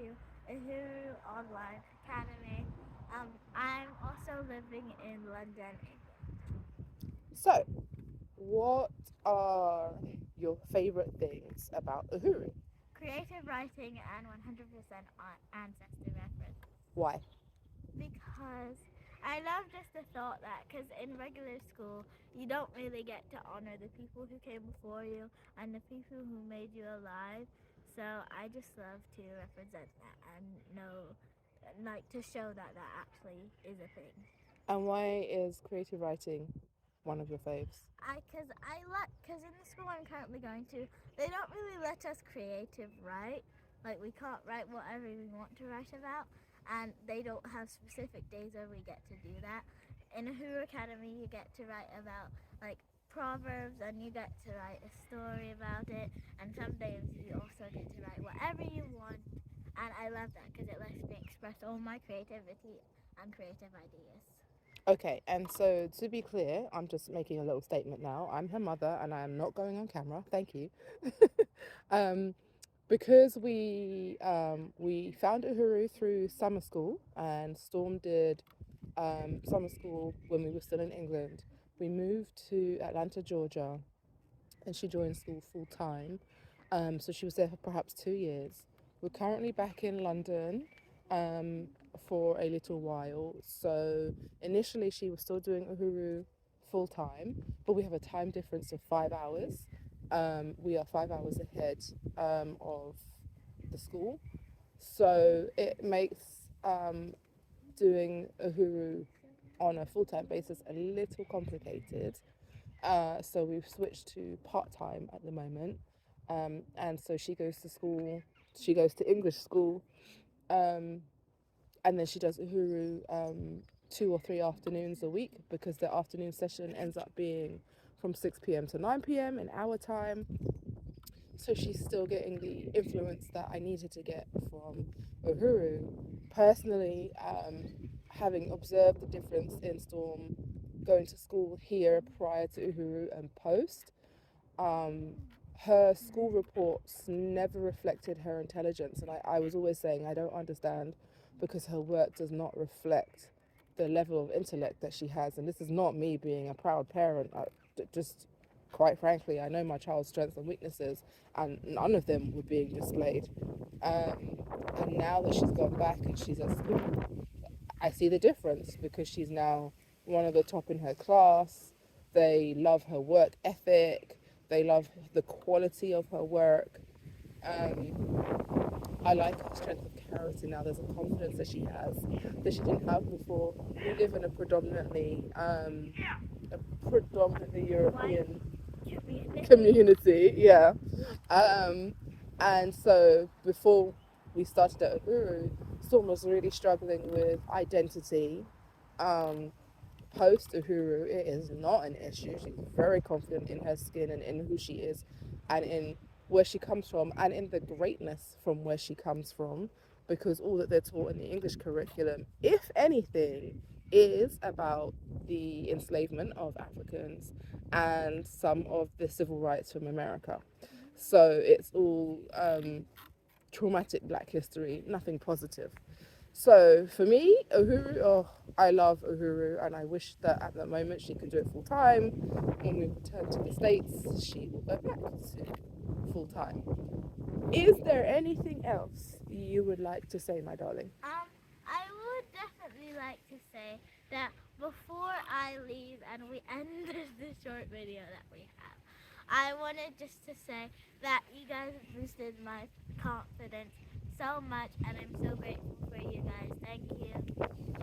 to Uhuru Academy. I'm also living in London. So, what are your favorite things about Uhuru? Creative writing and 100% on ancestor reference. Why? Because I love just the thought that, because in regular school, you don't really get to honor the people who came before you and the people who made you alive. So I just love to represent that and know, like, to show that that actually is a thing. And why is creative writing one of your faves? Because in the school I'm currently going to, they don't really let us creative write. Like, we can't write whatever we want to write about, and they don't have specific days where we get to do that. In Uhuru Academy, you get to write about, like, proverbs, and you get to write a story about it, and some days you also get to write whatever you want, and I love that because it lets me express all my creativity and creative ideas. Okay, and so to be clear, I'm just making a little statement now. I'm her mother and I am not going on camera. Thank you. um, because we found Uhuru through summer school, and Storm did summer school when we were still in England. We moved to Atlanta, Georgia, and she joined school full time. So she was there for perhaps 2 years. We're currently back in London um, for a little while. So initially she was still doing Uhuru full time, but we have a time difference of 5 hours. We are 5 hours ahead of the school. So it makes doing Uhuru on a full time basis a little complicated. So we've switched to part time at the moment. And so she goes to school, she goes to English school, um, and then she does Uhuru 2 or 3 afternoons a week because the afternoon session ends up being from 6 p.m. to 9 p.m. in our time. So she's still getting the influence that I needed to get from Uhuru. Personally, having observed the difference in Storm going to school here prior to Uhuru and post, um, her school reports never reflected her intelligence. And I was always saying, I don't understand because her work does not reflect the level of intellect that she has. And this is not me being a proud parent. Just quite frankly, I know my child's strengths and weaknesses, and none of them were being displayed. And now that she's gone back and she's at school, I see the difference because she's now one of the top in her class. They love her work ethic. They love the quality of her work. Um, I like her strength of character now. There's a confidence that she has that she didn't have before. We live in a predominantly European community, yeah. Um, and so before we started at Uhuru, Storm was really struggling with identity. Um, Post Uhuru, it is not an issue. She's very confident in her skin and in who she is and in where she comes from and in the greatness from where she comes from, because all that they're taught in the English curriculum, if anything, is about the enslavement of Africans and some of the civil rights from America. So it's all traumatic black history, nothing positive. So for me, Uhuru, oh, I love Uhuru, and I wish that at the moment she could do it full time. When we return to the States, she will go back to full time. Is there anything else you would like to say, my darling? I would definitely like to say that before I leave and we end this short video that we have, I wanted just to say that you guys boosted my confidence so much, and I'm so grateful for you guys. Thank you.